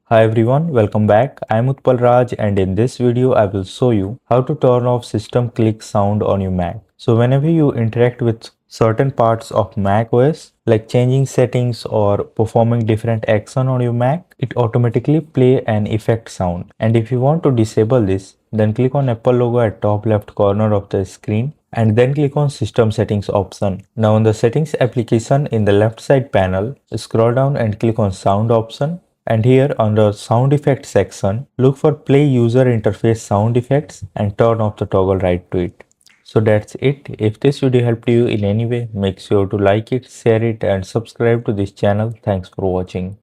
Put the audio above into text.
Hi everyone, welcome back. I'm Utpal Raj and in this video I will show you how to turn off system click sound on your Mac. So whenever you interact with certain parts of macOS like changing settings or performing different action on your Mac, it automatically play an effect sound. And if you want to disable this, then click on Apple logo at top left corner of the screen and then click on system settings option. Now on the settings application in the left side panel, scroll down and click on sound option. And here under sound effects section, look for play user interface sound effects and turn off the toggle right to it. So that's it. If this video helped you in any way, make sure to like it, share it and subscribe to this channel. Thanks for watching.